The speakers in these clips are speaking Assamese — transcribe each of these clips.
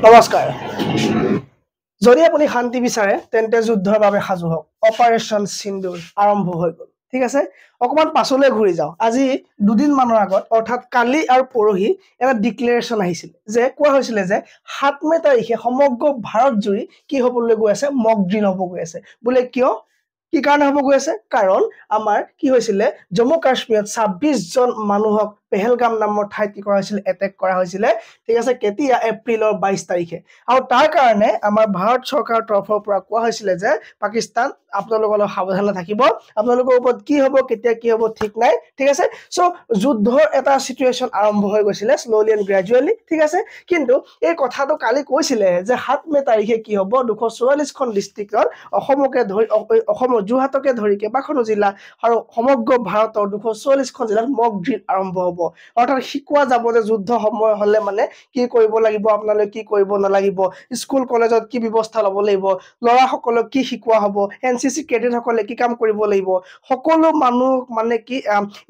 নমস্কাৰ যদি আপুনি শান্তি বিচাৰে তেন্তে যুদ্ধৰ বাবে সাজু হওক অপাৰেশ্যন সিন্দুৰ আৰম্ভ হৈ গ'ল ঠিক আছে অকমান পাছলৈ ঘূৰি যাও আজি দুদিন মানৰ আগত অৰ্থাৎ কালি আৰু পৰহি এটা ডিক্লেৰেশ্যন আহিছিল যে কোৱা হৈছিল যে ৭ মে তাৰিখে সমগ্ৰ ভাৰত জুৰি কি হ'বলৈ গৈ আছে মক ড্ৰিল হ'ব গৈ আছে বোলে কিয় কি কাৰণে হ'ব গৈ আছে কাৰণ আমাৰ কি হৈছিল জম্মু কাশ্মীৰত ২৬ জন মানুহক পেহেলগাম নামৰ ঠাইত কি কৰা হৈছিল এটেক কৰা হৈছিল ঠিক আছে কেতিয়া এপ্ৰিলৰ ২২ তাৰিখে আৰু তাৰ কাৰণে আমাৰ ভাৰত চৰকাৰৰ তৰফৰ পৰা কোৱা হৈছিল যে পাকিস্তান আপোনালোকৰ সাৱধান থাকিব আপোনালোকৰ ওপৰত কি হ'ব কেতিয়া কি হ'ব ঠিক নাই ঠিক আছে সো যুদ্ধৰ এটা সিচুৱেচন আৰম্ভ হৈ গৈছিল স্লোলি এন্ড গ্ৰেজুৱেলি ঠিক আছে কিন্তু এই কথাটো কালি কৈছিল যে ৭ মে তাৰিখে কি হ'ব ২৪৪ খন ডিস্ট্ৰিক্টৰ অসমকে ধৰি অসম জুহাটকে ধৰি কেবাখনো জিলা আৰু সমগ্ৰ ভাৰতৰ ২৪৪ খন জিলাত মক ড্ৰিল আৰম্ভ হ'ব অৰ্থাৎ শিকোৱা যাব যে যুদ্ধ সময় হলে মানে কি কৰিব লাগিব আপোনালোকে কি কৰিব নালাগিব স্কুল কলেজত কি ব্যৱস্থা ল'ব লাগিব লৰা সকলক কি শিকোৱা হ'ব এনসিসি ক্যাডেট সকলে কি কাম কৰিব লাগিব সকলো মানুহ মানে কি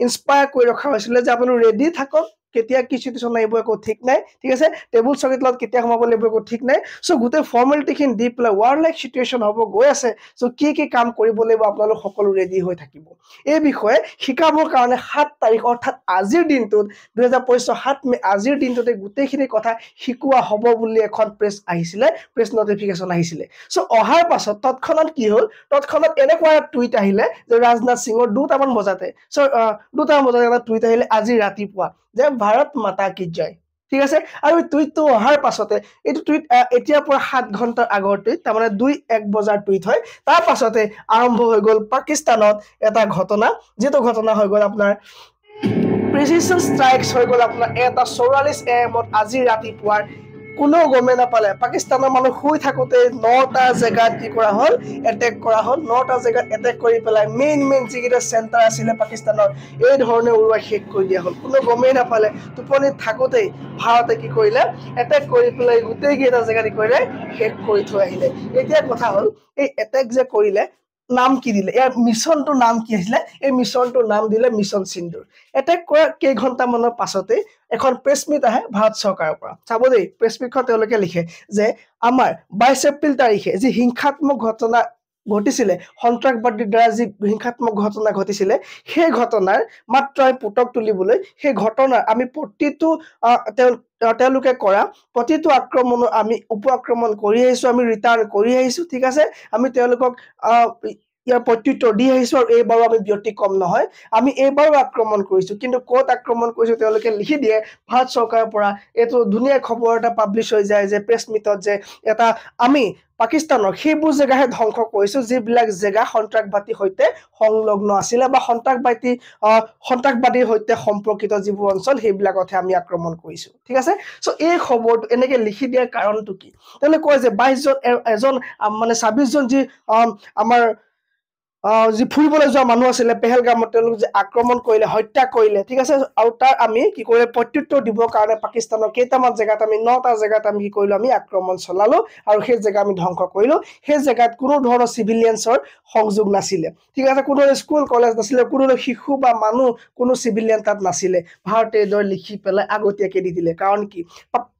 ইনস্পায়াৰ কৰি ৰখা হৈছিল যে আপোনালোক ৰেডি থাকক কেতিয়া কি সিচুৱেচন আহিব একো ঠিক নাই ঠিক আছে টেবুল চকীত লগত কেতিয়া সমাব লাগিব একো ঠিক নাই সো গুটে ফৰ্মালিটি খিন দি প্লে ৱাৰ লাইক সিচুৱেচন হ'ব গৈ আছে সো কি কাম কৰিব লাগিব আপোনালোক সকলো ৰেডি হৈ থাকিব এই বিষয়ে শিকাবৰ কাৰণে ৭ তাৰিখ অৰ্থাৎ আজিৰ দিনটোত ২০২৫ ৭ মে আজিৰ দিনটোতে গুটেখিনি কথা শিকোৱা হ'ব বুলি এখন প্ৰেছ আহিছিল প্ৰেছ নটিফিকেশন আহিছিল সো অহাৰ পাছত তৎক্ষণাত কি হ'ল তৎক্ষণাত এনেকুৱা টুইট আহিলে যে ৰাজনাথ সিংৰ দুটামান বজাতে সো দুটামান বজাতে এটা টুইট আহিলে আজি ৰাতিপুৱা যে ভাৰত মাতা কি জয় ঠিক আছে আৰু টুইটটো অহাৰ পাছতে এইটো টুইট এতিয়াৰ পৰা ৭ ঘণ্টাৰ আগৰ টুইট তাৰমানে ২-১ বজাৰ টুইট হয় তাৰ পাছতে আৰম্ভ হৈ গ'ল পাকিস্তানত এটা ঘটনা যেটো ঘটনা হৈ গ'ল আপোনাৰ প্ৰিচিজন ষ্ট্ৰাইকস হৈ গ'ল আপোনাৰ এটা ৪৪ AM আজি ৰাতিপুৱাৰ কোনো গমে নাপালে পাকিস্তানৰ মানুহ শুই থাকোতে ৯টা জায়গাত কি কৰা হল এটেক কৰা হল ৯টা জায়গাত এটেক কৰি পেলাই মেইন যিকেইটা চেণ্টাৰ আছিল পাকিস্তানৰ এই ধৰণে উৰুৱাই শেষ কৰি দিয়া হল কোনো গমেই নাপালে টোপনিত থাকোতে ভাৰতে কি কৰিলে এটেক কৰি পেলাই গোটেই কেইটা জায়গা কি কৰিলে শেষ কৰি থৈ আহিলে এতিয়া কথা হল এই এটেক যে কৰিলে নাম কি দিলে ইয়াৰ মিশনটো নাম কি আছিল এই মিশনটোৰ নাম দিলে মিশন সিন্দুৰ এটেক কৰা কেই ঘণ্টা মানৰ পাছতে এখন প্ৰেছ মিট আহে ভাৰত চৰকাৰৰ পৰা চাব দেই প্ৰেছ মিটখন তেওঁলোকে লিখে যে আমাৰ ২২ এপ্ৰিল তাৰিখে যি হিংসাত্মক ঘটনা ঘটিছিল সন্ত্ৰাসবাদীৰ দ্বাৰা যি হিংসাত্মক ঘটনা ঘটিছিল সেই ঘটনাৰ মাত্ৰ পুটক তুলিবলৈ সেই ঘটনাৰ আমি প্ৰতিটো তেওঁলোকে কৰা প্ৰতিটো আক্ৰমণৰ আমি উপ আক্ৰমণ কৰি আহিছো আমি ৰিটাৰ্ণ কৰি আহিছো ঠিক আছে আমি তেওঁলোকক ইয়াৰ প্ৰত্যুত্তৰ দি আহিছো আৰু এইবাৰো আমি ব্যতিক্ৰম নহয় আমি এইবাৰো আক্ৰমণ কৰিছো কিন্তু ক'ত আক্ৰমণ কৰিছো তেওঁলোকে লিখি দিয়ে ভাৰত চৰকাৰৰ পৰা এটো ধুনীয়া খবৰ এটা পাবলিশ হৈ যায় যে প্ৰেছ মিটত যে এটা আমি পাকিস্তানৰ সেইবোৰ জায়গাহে ধ্বংস কৰিছো যিবিলাক জায়গা সন্ত্ৰাসবাদীৰ সৈতে সংলগ্ন আছিল বা সন্ত্ৰাসবাদীৰ সৈতে সম্পৰ্কিত যিবোৰ অঞ্চল সেইবিলাকতহে আমি আক্ৰমণ কৰিছো ঠিক আছে সো এই খবৰটো এনেকে লিখি দিয়াৰ কাৰণটো কি তেওঁলোকে কয় যে ২২ জন এজন মানে ২৬ জন যি আমাৰ যি ফুৰিবলৈ যোৱা মানুহ আছিল পেহেলগামত তেওঁলোক যে আক্ৰমণ কৰিলে হত্যা কৰিলে ঠিক আছে আৰু তাৰ আমি কি কৰিলে প্ৰত্যুত্তৰ দিবৰ কাৰণে পাকিস্তানৰ কেইটামান জায়গাত আমি ৯টা জায়গাত আমি কি কৰিলো আমি আক্ৰমণ চলালো আৰু সেই জায়গা আমি ধ্বংস কৰিলো সেই জায়গাত কোনো ধৰণৰ সিভিলিয়ানছৰ সংযোগ নাছিলে ঠিক আছে কোনো স্কুল কলেজ নাছিলে কোনো শিশু বা মানুহ কোনো সিভিলিয়ান তাত নাছিলে ভাৰতে দৰ লিখি পেলাই আগতীয়াকে দি দিলে কাৰণ কি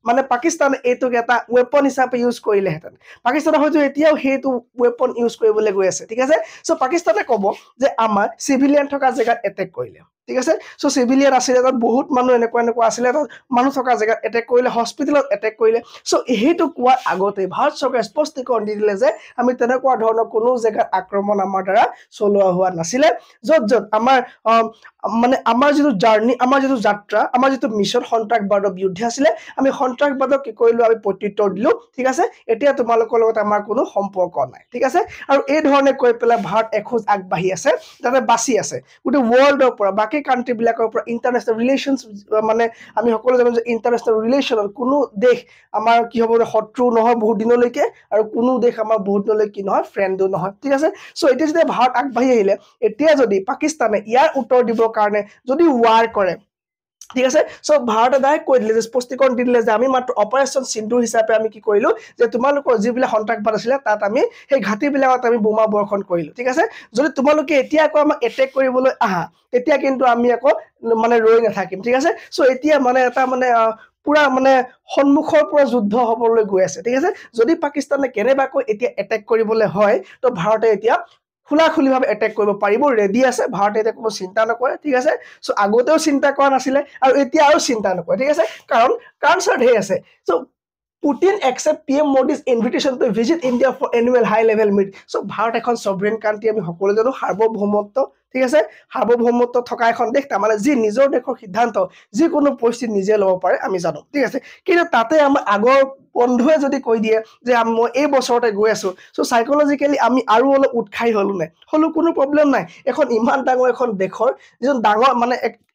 মানে পাকিস্তানে এইটোক এটা ওয়েপন হিচাপে ইউজ কৰিলেহেঁতেন পাকিস্তানে হয়তো এতিয়াও সেইটো ওয়েপন ইউজ কৰিবলৈ গৈ আছে ঠিক আছে সো পাকিস্তানে ক'ব যে আমাৰ সিভিলিয়ান থকা জায়গাত এটেক কৰিলে ঠিক আছে সো সিভিলিয়ান আছিল তাত বহুত মানুহ এনেকুৱা আছিল তাত মানুহ থকা জায়গাত এটেক কৰিলে হস্পিটেলত এটেক কৰিলে সো সেইটো কোৱাৰ আগতে ভাৰত চৰকাৰে স্পষ্টীকৰণ দি দিলে যে আমি তেনেকুৱা ধৰণৰ কোনো জায়গাত আক্ৰমণ আমাৰ দ্বাৰা চলোৱা হোৱা নাছিলে যত আমাৰ মানে আমাৰ যিটো জাৰ্নি আমাৰ যিটো যাত্ৰা আমাৰ যিটো মিশন সন্ত্ৰাসবাদৰ বিৰুদ্ধে আছিল আমি সন্ত্ৰাসবাদক কি কৰিলো আমি প্ৰত্যুত্তৰ দিলো ঠিক আছে এতিয়া তোমালোকৰ লগত আমাৰ কোনো সম্পৰ্ক নাই ঠিক আছে আৰু এই ধৰণে কৈ পেলাই ভাৰত এখোজ আগবাঢ়ি আছে যাতে বাছি আছে গোটে ওয়াৰ্ল্ডৰ পৰা বাকি কান্ট্ৰি বিলাকৰ পৰা ইন্টাৰনেশ্যনেল ৰিলেশনস মানে আমি সকলো জানো যে ইন্টাৰনেশ্যনেল ৰিলেশনৰ কোনো দেশ আমাৰ কি হ'ব শত্ৰু নহয় বহুত দিনলৈকে আৰু কোনো দেশ আমাৰ বহুত দিনলৈকে কি নহয় ফ্ৰেণ্ডো নহয় ঠিক আছে সো এতিয়া যেতিয়া ভাৰত আগবাঢ়ি আহিলে এতিয়া যদি পাকিস্তানে ইয়াৰ উত্তৰ দিবৰ কাৰণে যদি ওৱাৰ কৰে ঠিক আছে সো ভাৰতে ডাইৰেক্ট কৈ দিলে যে স্পষ্টীকৰণ দি দিলে যে আমি মাত্ৰ অপাৰেশ্যন সিন্ধু হিচাপে আমি কি কৰিলো যে তোমালোকৰ যিবিলাক সন্ত্ৰাসবাদ আছিলে তাত আমি সেই ঘাটিবিলাকত আমি বোমা বৰ্ষণ কৰিলো ঠিক আছে যদি তোমালোকে এতিয়া আকৌ আমাক এটেক কৰিবলৈ আহা তেতিয়া কিন্তু আমি আকৌ মানে ৰৈ নাথাকিম ঠিক আছে সো এতিয়া মানে এটা মানে পুৰা মানে সন্মুখৰ পৰা যুদ্ধ হ'বলৈ গৈ আছে ঠিক আছে যদি পাকিস্তানে কেনেবাকৈ এতিয়া এটেক কৰিবলৈ হয় তো ভাৰতে এতিয়া খুলাখুলিভাৱে এটেক কৰিব পাৰিব ৰেডি আছে ভাৰতে এতিয়া কোনো চিন্তা নকৰে ঠিক আছে সো আগতেও চিন্তা কৰা নাছিলে আৰু এতিয়া আৰু চিন্তা নকৰে ঠিক আছে কাৰণ স্যাৰ হে আছে so Putin accept PM Modi's invitation to visit India for annual high level meet. So Bharat এখন sovereign country আমি সকলো জানো সাৰ্বভৌমত্ব ঠিক আছে সাৰ্বভৌমত্ব থকা এখন দেশ তাৰমানে যি নিজৰ দেশৰ সিদ্ধান্ত যিকোনো পৰিস্থিতি নিজে ল'ব পাৰে আমি জানো ঠিক আছে কিন্তু তাতে আমাৰ আগৰ বন্ধুৱে যদি কৈ দিয়ে যে মই এই বছৰতে গৈ আছো সো সাইকোলজিক্যালি আমি আৰু অলপ উৎসাহী হলো নাই হলো কোনো প্ৰবলেম নাই এখন ইমান ডাঙৰ এখন দেশৰ যিজন ডাঙৰ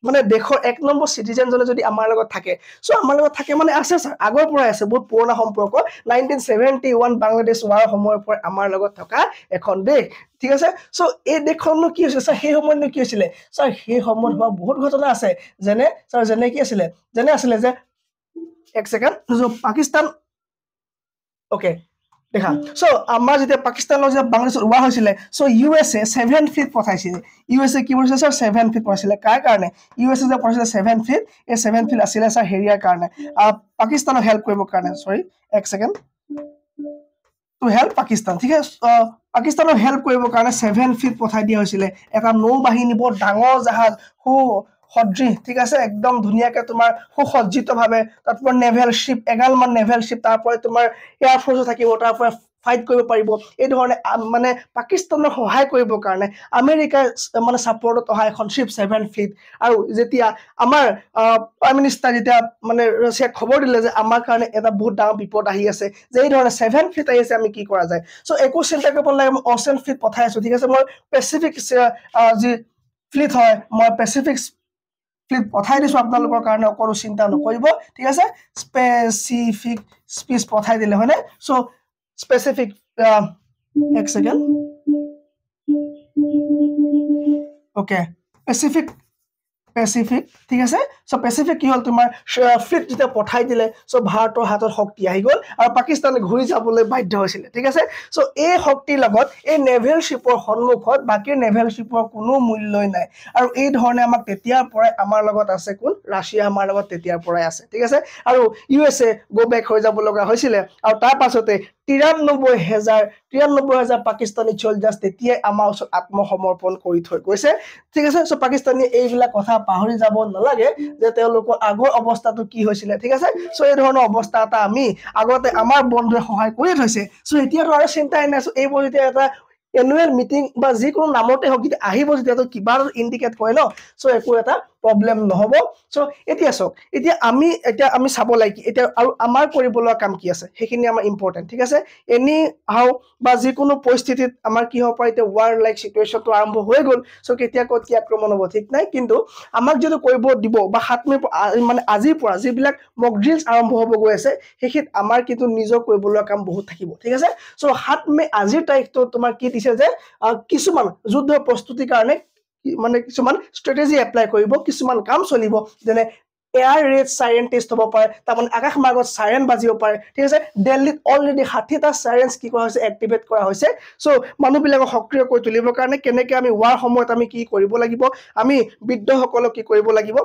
মানে দেশৰ এক নম্বৰ সিটিজেন জনে যদি আমাৰ লগত থাকে সো আমাৰ লগত থাকে মানে আছে স্যাৰ আগৰ পৰাই আছে বহুত পুৰণা সম্পৰ্ক 1971 বাংলাদেশ ওৱাৰ সময়ৰ পৰা আমাৰ লগত থকা এখন দেশ ঠিক আছে সো এই দেশখননো কি হৈছে স্যাৰ সেই সময়ত কি হৈছিলে স্যাৰ সেই সময়ত হোৱা বহুত ঘটনা আছে যেনে কি আছিলে যে এক সেকেন্ড পাকিস্তান ওকে দেখা সো আমাৰ যেতিয়া পাকিস্তানৰ যেতিয়া বাংলাদেশত ওৱাৰ হৈছিলে সো ইউএসএ 7 ফিট পঠাইছিল ইউএসএ কি কৰিছে স্যাৰ 7 ফিট পঠাইছিলে কাৰ কাৰণে ইউএসএ যে পঠাইছিলে 7 ফিট এই 7 ফিট আছিলে স্যাৰ হেৰিয়াৰ কাৰণে পাকিস্তানক হেল্প কৰিবৰ কাৰণে সৰি এক সেকেন্ড টু হেল্প পাকিস্তান ঠিক আছে পাকিস্তানক হেল্প কৰিবৰ কাৰণে 7 ফিট পঠাই দিয়া হৈছিলে এটা নৌ বাহিনী বৰ ডাঙৰ জাহাজ সদৃশ ঠিক আছে একদম ধুনিয়াকে তোমাৰ সুসজ্জিতভাৱে তাৰপৰ নেভেল শিপ এগালমান নেভেল শিপ তাৰপৰে তোমাৰ এয়াৰ ফোৰ্স থাকিব তাৰপৰে ফাইট কৰিব পাৰিব এই ধৰণে মানে পাকিস্তানৰ সহায় কৰিবৰ কাৰণে আমেৰিকাৰ মানে সাপোৰ্টত অহা এখন শিপ 7 ফিট আৰু যেতিয়া আমাৰ প্ৰাইম মিনিষ্টাৰ যেতিয়া মানে ৰাছিয়া খবৰ দিলে যে আমাৰ কাৰণে এটা বহুত ডাঙৰ বিপদ আহি আছে যে এই ধৰণে 7 ফিট আহি আছে আমি কি কৰা যায় সো একো চিন্তা কৰিব নালাগে মই অচেন ফিট পঠাই আছো ঠিক আছে মই পেসিফিক যি ফ্লিট হয় মই পেসিফিক ফ্লিট পঠাই দিছো আপোনালোকৰ কাৰণে অকৰো চিন্তা নকৰিব ঠিক আছে স্পেসিফিক স্পেস পঠাই দিলে হয়নে সো স্পেসিফিক এক সেকেন্ড ওকে পেসিফিক ঠিক আছে সো পেসিফিক কি হল তোমাৰ ফ্লিট যেতিয়া পঠাই দিলে সো ভাৰতৰ হাতত শক্তি আহি গল আৰু পাকিস্তানে ঘূৰি যাবলৈ বাধ্য হৈছিল ঠিক আছে সো এই শক্তিৰ লগত এই নেভেল শিপৰ সন্মুখত বাকি নেভেল শিপৰ কোনো মূল্যই নাই আৰু এই ধৰণে আমাক তেতিয়াৰ পৰাই আমাৰ লগত আছে কোন ৰাছিয়া আমাৰ লগত তেতিয়াৰ পৰাই আছে ঠিক আছে আৰু ইউএসএ গো বেক হৈ যাব লগা হৈছিল আৰু তাৰ পাছতে 93,000 পাকিস্তানী সোলজাৰ্ছ তেতিয়া আমাৰ ওচৰত আত্মসমৰ্পণ কৰি থৈ গৈছে ঠিক আছে সো পাকিস্তানী এইবিলাক কথা পাহৰি যাব নালাগে যে তেওঁলোকৰ আগৰ অৱস্থাটো কি হৈছিল ঠিক আছে সো এই ধৰণৰ অৱস্থা এটা আমি আগতে আমাৰ বন্ধুৱে সহায় কৰি থৈছে সো এতিয়াটো আৰু চিন্তাই নাই সো এই যেতিয়া এটা এনুৱেল মিটিং বা যিকোনো নামতে হওক আহিব যেতিয়া কিবা ইন্ডিকেট কৰে ন সো একো এটা প্ৰবলেম নহব সো এতিয়া চাওক এতিয়া আমি চাব লাগে এতিয়া আৰু আমাৰ কৰিবলগা কাম কি আছে সেইখিনি আমাৰ ইম্পৰ্টেন্ট ঠিক আছে এনি হাউ বা যিকোনো পৰিস্থিতিত আমাৰ কি হ'ব পাৰে এতিয়া ওয়াৰ লাইক সিচুৱেশনটো আৰম্ভ হৈ গল সো কেতিয়া ক'ত কি আক্ৰমণ হ'ব ঠিক নাই কিন্তু আমাক যদি কৰিব দিব বা 7 মে মানে আজিৰ পৰা যিবিলাক মক ড্ৰিলছ আৰম্ভ হ'ব গৈ আছে সেইখিত আমাৰ কিন্তু নিজৰ কৰিবলগা কাম বহুত থাকিব ঠিক আছে সো 7 মে আজিৰ তাৰিখটো তোমাৰ কি দিছে যে কিছুমান যুদ্ধ প্ৰস্তুতিৰ কাৰণে মানে কিছুমান স্ট্ৰেটেজি এপ্লাই কৰিব কিছুমান কাম চলিব যেনে এয়াৰ ৰেড সাইৰেন টেষ্ট হ'ব পাৰে তাৰমানে আকাশ মাৰ্গত সাইৰেন বাজিব পাৰে ঠিক আছে দিল্লীত অলৰেডি 60টা সাইৰেনছ কি কৰা হৈছে এক্টিভেট কৰা হৈছে সো মানুহবিলাকক সক্ৰিয় কৰি তুলিবৰ কাৰণে কেনেকৈ আমি ওয়াৰ সময়ত আমি কি কৰিব লাগিব আমি বিদ্ৰোহসকলক কি কৰিব লাগিব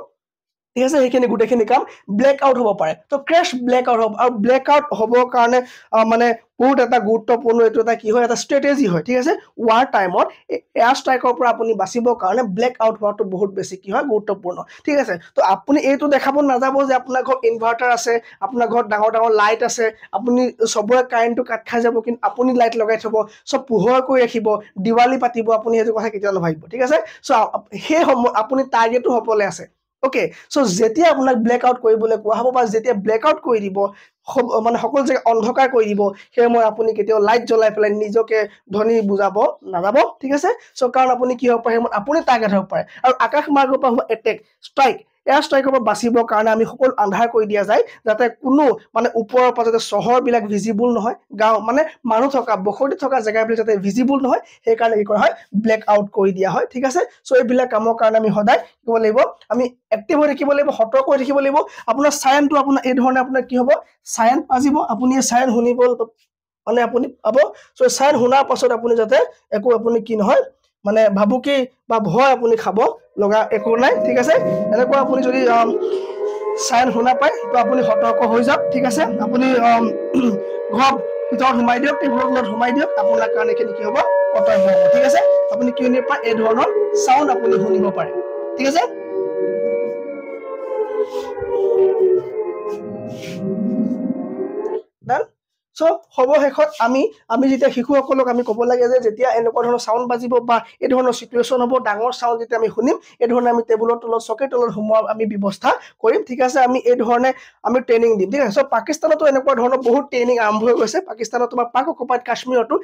ঠিক আছে এইখিনি গুটেখিনি কাম ব্লেক আউট হ'ব পাৰে তো ক্ৰেশ ব্লেক আউট হ'ব আৰু ব্লেক আউট হ'বৰ কাৰণে মানে বহুত এটা গুৰুত্বপূৰ্ণ এটো এটা কি হয় এটা স্ট্ৰেটেজি হয় ঠিক আছে ওয়াৰ টাইমত এয়াৰ ষ্ট্ৰাইকৰ পৰা আপুনি বাচিবৰ কাৰণে ব্লেক আউট হোৱাটো বহুত বেছি কি হয় গুৰুত্বপূৰ্ণ ঠিক আছে তো আপুনি এইটো দেখাব নাযাব যে আপোনাৰ ঘৰত ইনভাৰ্টাৰ আছে আপোনাৰ ঘৰত ডাঙৰ ডাঙৰ লাইট আছে আপুনি সবৰে কাৰেণ্টটো কাট খাই যাব কিন্তু আপুনি লাইট লগাই থব সব পোহৰ কৰি ৰাখিব দিৱালী পাতিব আপুনি সেইটো কথা কেতিয়া নভাবিব ঠিক আছে সো সেই আপুনি টাৰ্গেটটো হ'বলৈ আছে ওকে সো যেতিয়া আপোনাক ব্লেক আউট কৰিবলৈ কোৱা হ'ব বা যেতিয়া ব্লেক আউট কৰি দিব মানে সকলো যে অন্ধকাৰ কৰি দিব সেই মই আপুনি কেতিয়াও লাইট জ্বলাই পেলাই নিজকে ধনী বুজাব নাযাব ঠিক আছে সো কাৰণ আপুনি কি হ'ব পাৰে আপুনি টাৰ্গেট হ'ব পাৰে আৰু আকাশ মাৰ্গৰ পৰা এটেক ষ্ট্ৰাইক এয়াৰ ষ্ট্ৰাইকৰ পৰা বাচিবৰ কাৰণে আমি সকলো আন্ধাৰ কৰি দিয়া যায় যাতে কোনো মানে ওপৰৰ পৰা যাতে চহৰবিলাক ভিজিবল নহয় গাঁও মানে মানুহ থকা বসতি থকা জেগাবিলাক যাতে ভিজিবল নহয় সেইকাৰণে কি কৰা হয় ব্লেক আউট কৰি দিয়া হয় ঠিক আছে সো এইবিলাক কামৰ কাৰণে আমি সদায় কি কৰিব লাগিব আমি এক্টিভ হৈ থাকিব লাগিব সতৰ্ক হৈ থাকিব লাগিব আপোনাৰ সাইনটো আপোনাৰ এই ধৰণে আপোনাৰ কি হ'ব সাইন বাজিব আপুনি এই সাইন শুনিব মানে আপুনি পাব সো সাইন শুনাৰ পাছত আপুনি যাতে একো আপুনি কি নহয় মানে ভাবুকি বা ভয় আপুনি খাব লগা একো নাই ঠিক আছে এনেকুৱা আপুনি যদি সাইন শুনা পায় তো আপুনি সতৰ্ক হৈ যাওক ঠিক আছে আপুনি ঘৰ ভিতৰত সোমাই দিয়ক টেবুলৰ তলত সোমাই দিয়ক আপোনাৰ কাৰণে কি হ'ব কৰ্তব্য হ'ব ঠিক আছে আপুনি কি শুনিব পাৰে এই ধৰণৰ সাউন্ড আপুনি শুনিব পাৰে ঠিক আছে ডান সো সৰ্বশেষত আমি যেতিয়া শিশুসকলক আমি ক'ব লাগে যে যেতিয়া এনেকুৱা ধৰণৰ সাউন্ড বাজিব বা এই ধৰণৰ সিচুৱেশ্যন হ'ব ডাঙৰ সাউন্ড যেতিয়া আমি শুনিম এই ধৰণে আমি টেবুলৰ তলত চকীৰ তলত সোমোৱা আমি ব্যৱস্থা কৰিম ঠিক আছে আমি এই ধৰণে আমি ট্ৰেইনিং দিম ঠিক আছে সো পাকিস্তানতো এনেকুৱা ধৰণৰ বহুত ট্ৰেইনিং আৰম্ভ হৈ গৈছে পাকিস্তানত তোমাৰ পাক অকুপাইড কাশ্মীৰতো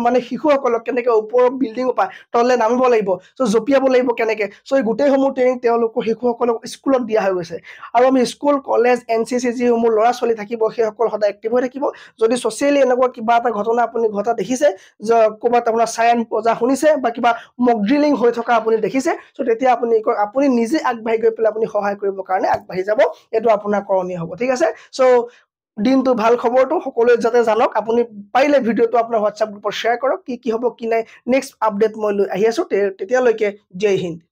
মানে শিশুসকলক কেনেকৈ ওপৰৰ বিল্ডিঙৰ পৰা তললৈ নামিব লাগিব সো জঁপিয়াব লাগিব কেনেকৈ সো এই গোটেইসমূহ ট্ৰেইনিং তেওঁলোকৰ শিশুসকলক স্কুলত দিয়া হৈ গৈছে আৰু আমি স্কুল কলেজ এনচিচি যিসমূহ ল'ৰা ছোৱালী থাকিব সেইসকল সদায় এক্টিভ হৈ থাকিব যদি সোশ্যালি এনেকুৱা কিবা এটা ঘটনা আপুনি ঘটা দেখিছে যে ক'ৰবাত আপোনাৰ সাইন বজা শুনিছে বা কিবা মক ড্ৰিলিং হৈ থকা আপুনি দেখিছে সো তেতিয়া আপুনি নিজে আগবাঢ়ি গৈ পেলাই আপুনি সহায় কৰিবৰ কাৰণে আগবাঢ়ি যাব এইটো আপোনাৰ কৰণীয় হ'ব ঠিক আছে সো দিনটো ভাল খবৰটো সকলোৱে যাতে জানক আপুনি পাৰিলে ভিডিঅ'টো আপোনাৰ হোৱাটছআপ গ্ৰুপত শ্বেয়াৰ কৰক কি হ'ব কি নাই নেক্সট আপডেট মই লৈ আহি আছো তেতিয়ালৈকে জয় হিন্দ